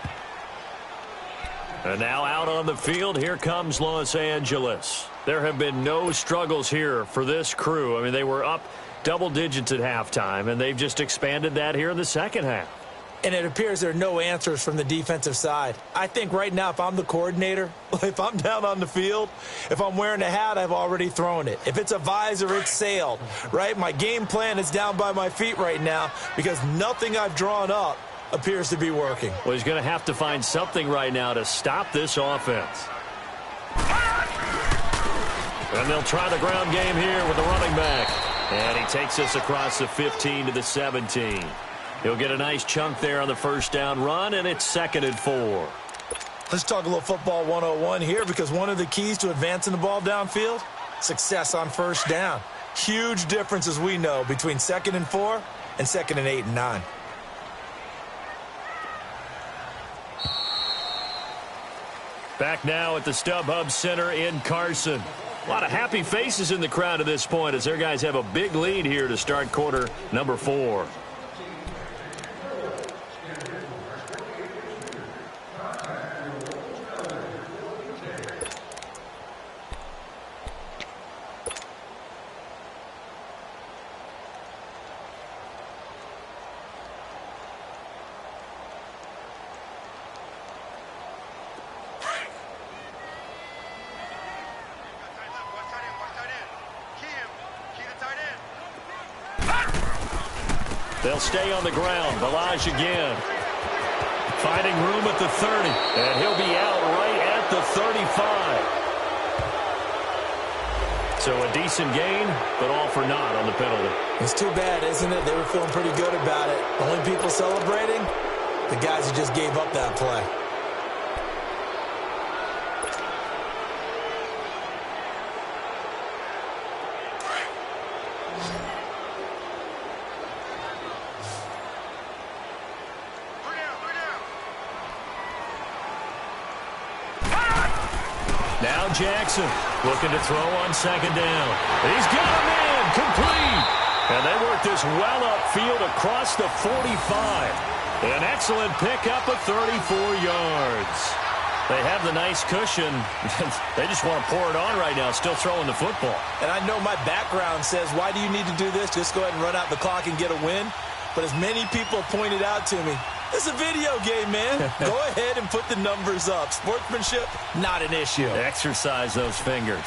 And now out on the field, here comes Los Angeles. There have been no struggles here for this crew. I mean, they were up double digits at halftime, and they've just expanded that here in the second half. And it appears there are no answers from the defensive side. I think right now, if I'm the coordinator, if I'm down on the field, if I'm wearing a hat, I've already thrown it. If it's a visor, it's sailed, right? My game plan is down by my feet right now because nothing I've drawn up appears to be working. Well, he's going to have to find something right now to stop this offense. And they'll try the ground game here with the running back. And he takes us across the 15 to the 17. He'll get a nice chunk there on the first down run, and it's 2nd and 4. Let's talk a little football 101 here because one of the keys to advancing the ball downfield, success on first down. Huge difference, as we know, between 2nd and 4 and 2nd and 8 and 9. Back now at the StubHub Center in Carson. A lot of happy faces in the crowd at this point as their guys have a big lead here to start quarter number 4. They'll stay on the ground. Balaj again. Finding room at the 30. And he'll be out right at the 35. So a decent gain, but all for naught on the penalty. It's too bad, isn't it? They were feeling pretty good about it. The only people celebrating, the guys who just gave up that play. Now Jackson looking to throw on 2nd down. He's got him in, complete. And they work this well upfield across the 45. An excellent pickup of 34 yards. They have the nice cushion. They just want to pour it on right now, still throwing the football. And I know my background says, why do you need to do this? Just go ahead and run out the clock and get a win. But as many people have pointed out to me, It's a video game, man. Go ahead and put the numbers up. Sportsmanship, not an issue. Exercise those fingers.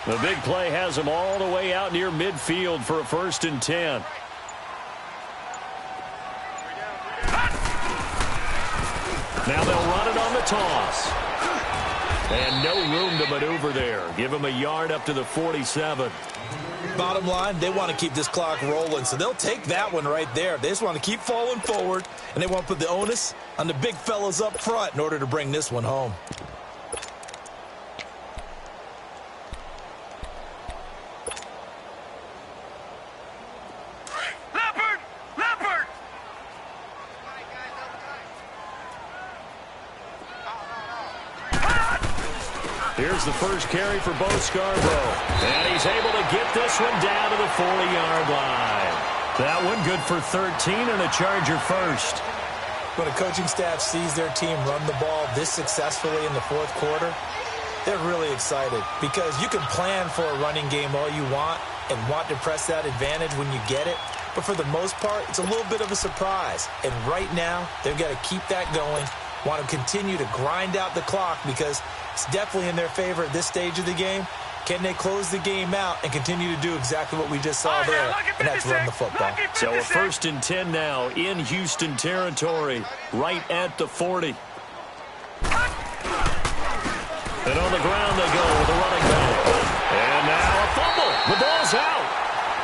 The big play has them all the way out near midfield for a 1st and 10. Now they'll run it on the toss. And no room to maneuver there. Give him a yard up to the 47. Bottom line, they want to keep this clock rolling, so they'll take that one right there. They just want to keep falling forward, and they want to put the onus on the big fellas up front in order to bring this one home. Here's the first carry for Bo Scarborough. And he's able to get this one down to the 40-yard line. That one good for 13 and a Charger first. When a coaching staff sees their team run the ball this successfully in the 4th quarter, they're really excited because you can plan for a running game all you want and want to press that advantage when you get it. But for the most part, it's a little bit of a surprise. And right now, they've got to keep that going, want to continue to grind out the clock because it's definitely in their favor at this stage of the game. Can they close the game out and continue to do exactly what we just saw there, and that's run the football? So a 1st and 10 now in Houston territory, right at the 40. And on the ground they go with the running back. And now a fumble. The ball's out.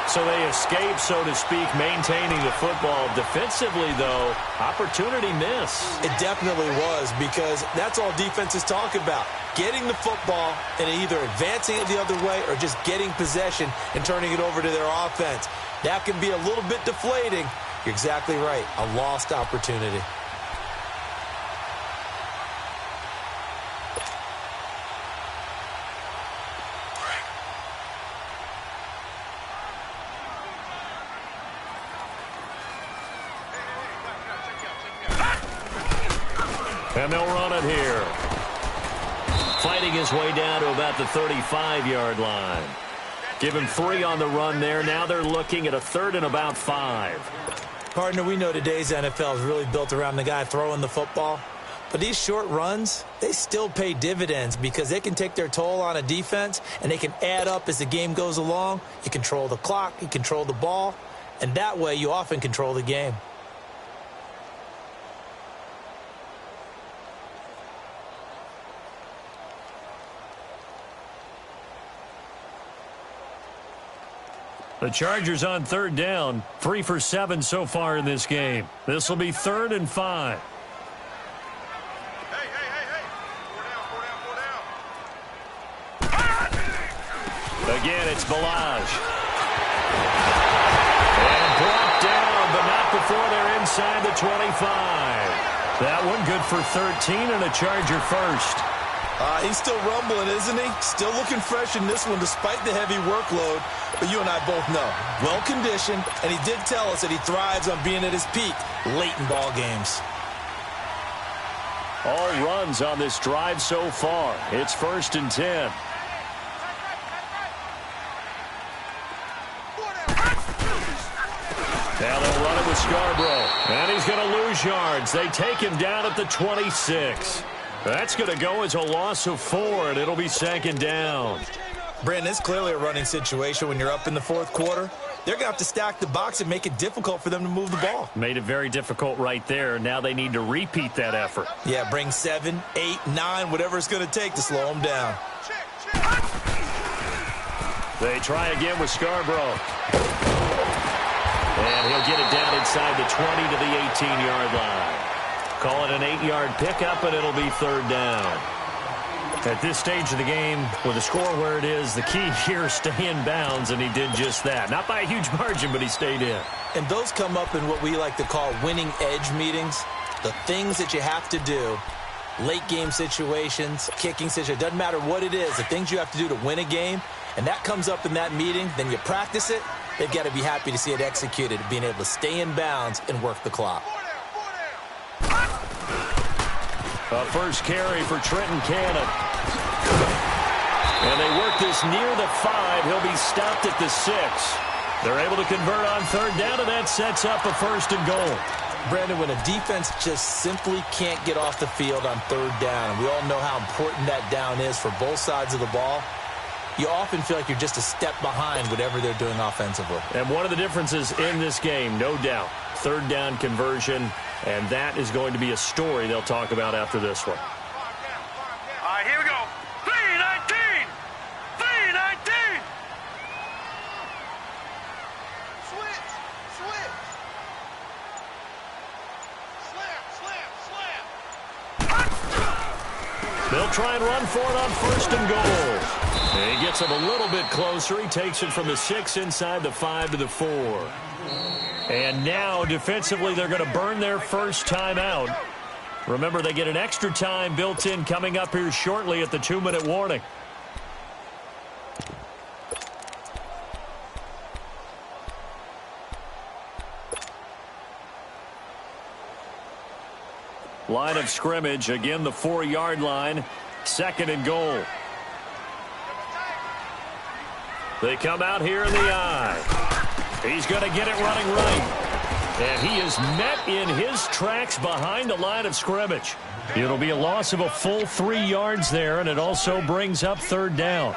So they escape, so to speak, maintaining the football. Defensively, though, opportunity miss. It definitely was because that's all defenses talk about. Getting the football and either advancing it the other way or just getting possession and turning it over to their offense. That can be a little bit deflating. You're exactly right. A lost opportunity. And they'll run it here. Fighting his way down to about the 35-yard line. Give him 3 on the run there. Now they're looking at a 3rd and about 5. Partner, we know today's NFL is really built around the guy throwing the football. But these short runs, they still pay dividends because they can take their toll on a defense and they can add up as the game goes along. You control the clock, you control the ball, and that way you often control the game. The Chargers on 3rd down, 3 for 7 so far in this game. This will be 3rd and 5. Hey. Four down. Again, it's Balaj. And brought down, but not before they're inside the 25. That one good for 13 and a Charger first. He's still rumbling, isn't he? Still looking fresh in this one despite the heavy workload. But you and I both know, well-conditioned, and he did tell us that he thrives on being at his peak late in ball games. All runs on this drive so far. It's 1st and 10. Now they'll run it with Scarborough. And he's going to lose yards. They take him down at the 26. That's going to go as a loss of 4, and it'll be 2nd down. Brandon, it's clearly a running situation when you're up in the 4th quarter. They're going to have to stack the box and make it difficult for them to move the ball. Made it very difficult right there. Now they need to repeat that effort. Yeah, bring 7, 8, 9, whatever it's going to take to slow them down. They try again with Scarborough. And he'll get it down inside the 20 to the 18-yard line. Call it an 8-yard pickup, and it'll be 3rd down. At this stage of the game, with the score where it is, the key here is stay in bounds, and he did just that. Not by a huge margin, but he stayed in. And those come up in what we like to call winning edge meetings. The things that you have to do, late game situations, kicking situations, doesn't matter what it is, the things you have to do to win a game, and that comes up in that meeting, then you practice it, they've got to be happy to see it executed, being able to stay in bounds and work the clock. A first carry for Trenton Cannon. And they work this near the 5. He'll be stopped at the 6. They're able to convert on third down, and that sets up a first and goal. Brandon, when a defense just simply can't get off the field on third down, and we all know how important that down is for both sides of the ball, you often feel like you're just a step behind whatever they're doing offensively. And one of the differences in this game, no doubt, third down conversion, and that is going to be a story they'll talk about after this one. All right, here we go. 3-19. 3-19. Switch. Slam. They'll try and run for it on first and goal. And he gets him a little bit closer. He takes it from the 6 inside the 5 to the 4. And now, defensively, they're going to burn their first timeout. Remember, they get an extra time built in coming up here shortly at the 2-minute warning. Line of scrimmage, again the 4-yard line, second and goal. They come out here in the eye. He's going to get it running right. And he is met in his tracks behind the line of scrimmage. It'll be a loss of a full 3 yards there, and it also brings up third down.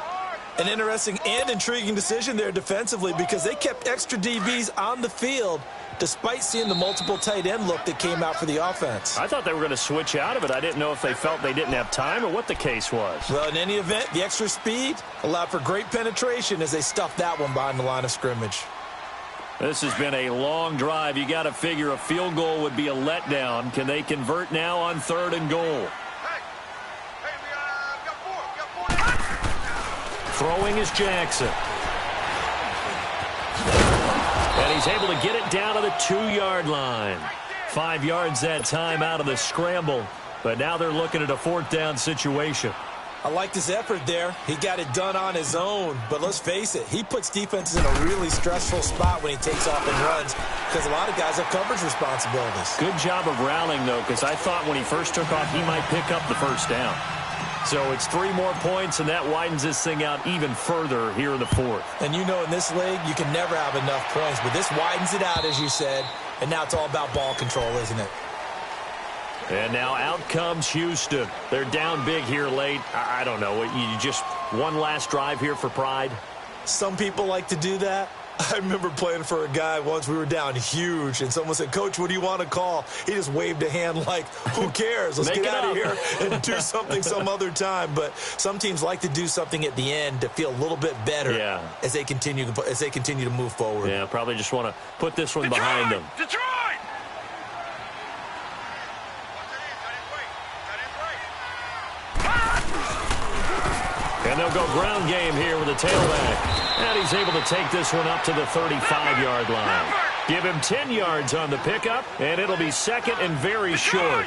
An interesting and intriguing decision there defensively because they kept extra DBs on the field despite seeing the multiple tight end look that came out for the offense. I thought they were going to switch out of it. I didn't know if they felt they didn't have time or what the case was. Well, in any event, the extra speed allowed for great penetration as they stuffed that one behind the line of scrimmage. This has been a long drive. You got to figure a field goal would be a letdown. Can they convert now on third and goal? Hey, we got 4. Throwing is Jackson. And he's able to get it down to the 2-yard line. 5 yards that time out of the scramble. But now they're looking at a fourth down situation. I liked his effort there. He got it done on his own. But let's face it, he puts defenses in a really stressful spot when he takes off and runs because a lot of guys have coverage responsibilities. Good job of rallying, though, because I thought when he first took off, he might pick up the first down. So it's 3 more points, and that widens this thing out even further here in the fourth. And you know in this league, you can never have enough points. But this widens it out, as you said. And now it's all about ball control, isn't it? And now out comes Houston. They're down big here late. I don't know. You just one last drive here for pride? Some people like to do that. I remember playing for a guy once. We were down huge, and someone said, "Coach, what do you want to call?" He just waved a hand like, who cares? Let's get out of here and do something some other time. But some teams like to do something at the end to feel a little bit better as they continue to move forward. Yeah, probably just want to put this one behind them. Detroit! And they'll go ground game here with a tailback. And he's able to take this one up to the 35-yard line. Give him 10 yards on the pickup, and it'll be second and very short.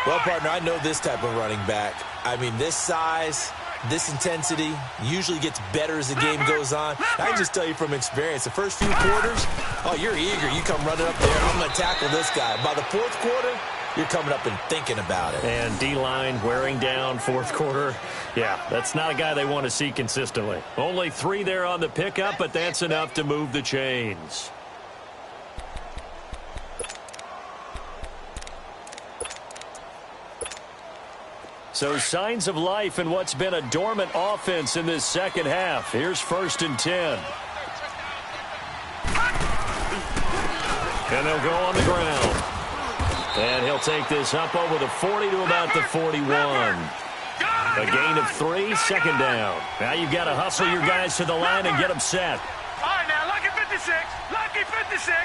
Well, partner, I know this type of running back. I mean, this size, this intensity usually gets better as the game goes on. I can just tell you from experience, the first few quarters, oh, you're eager. You come running up there, I'm going to tackle this guy. By the fourth quarter, you're coming up and thinking about it. And D-line wearing down fourth quarter. Yeah, that's not a guy they want to see consistently. Only 3 there on the pickup, but that's enough to move the chains. So signs of life in what's been a dormant offense in this second half. Here's 1st and 10. And they'll go on the ground. And he'll take this up over the 40 to about the 41. A gain of 3, second down. Now you've got to hustle your guys to the line and get them set. All right, now, lucky 56. Lucky 56.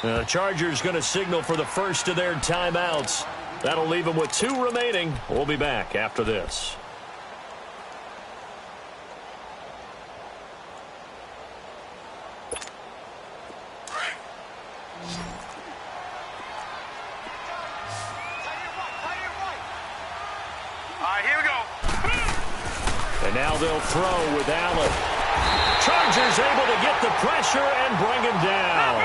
The Chargers going to signal for the first of their timeouts. That'll leave them with 2 remaining. We'll be back after this. And now they'll throw with Allen. Chargers able to get the pressure and bring him down.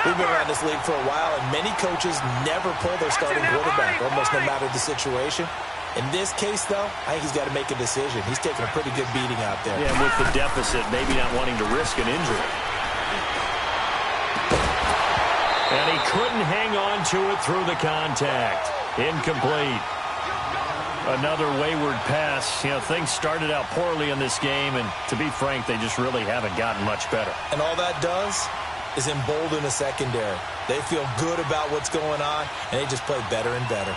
We've been around this league for a while, and many coaches never pull their starting quarterback, almost no matter the situation. In this case, though, I think he's got to make a decision. He's taking a pretty good beating out there. Yeah, with the deficit, maybe not wanting to risk an injury. And he couldn't hang on to it through the contact. Incomplete. Another wayward pass. You know, things started out poorly in this game, and to be frank, they just really haven't gotten much better. And all that does is embolden the secondary. They feel good about what's going on, and they just play better and better.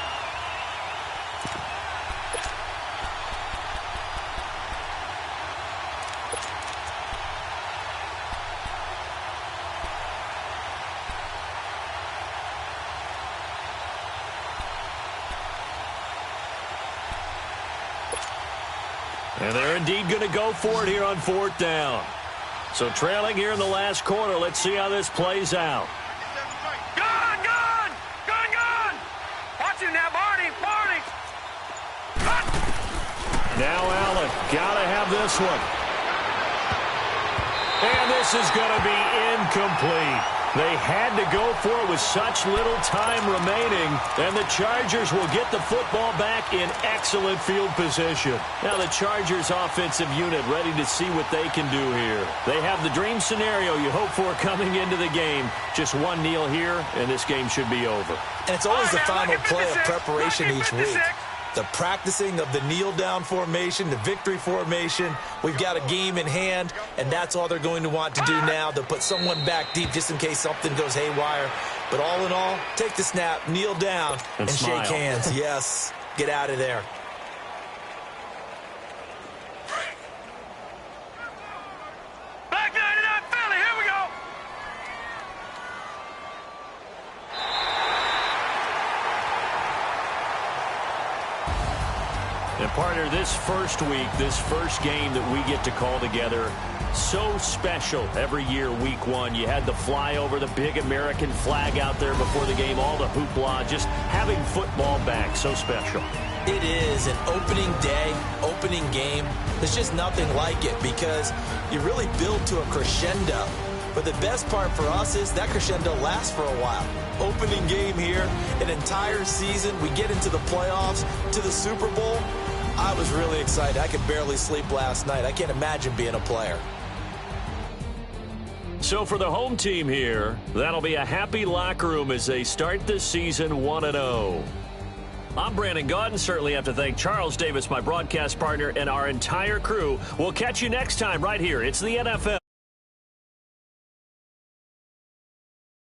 And they're indeed going to go for it here on 4th down. So trailing here in the last quarter. Let's see how this plays out. Gone, gone! Gone, gone! Watch him now, Barney! Barney! Cut! Now Allen, gotta have this one. And this is going to be incomplete. They had to go for it with such little time remaining, and the Chargers will get the football back in excellent field position. Now the Chargers offensive unit ready to see what they can do here. They have the dream scenario you hope for coming into the game. Just one kneel here, and this game should be over. And it's always the final play of preparation each week. The practicing of the kneel-down formation, the victory formation. We've got a game in hand, and that's all they're going to want to do now. They'll put someone back deep just in case something goes haywire. But all in all, take the snap, kneel down, and shake hands. Yes, get out of there. Back 99 Philly, here we go! And partner, this first week, this first game that we get to call together, so special every year, week one. You had the flyover, the big American flag out there before the game, all the hoopla, just having football back, so special. It is an opening day, opening game. There's just nothing like it because you really build to a crescendo. But the best part for us is that crescendo lasts for a while. Opening game here, an entire season. We get into the playoffs, to the Super Bowl. I was really excited. I could barely sleep last night. I can't imagine being a player. So for the home team here, that'll be a happy locker room as they start this season 1-0. I'm Brandon Gaudin. Certainly have to thank Charles Davis, my broadcast partner, and our entire crew. We'll catch you next time right here. It's the NFL.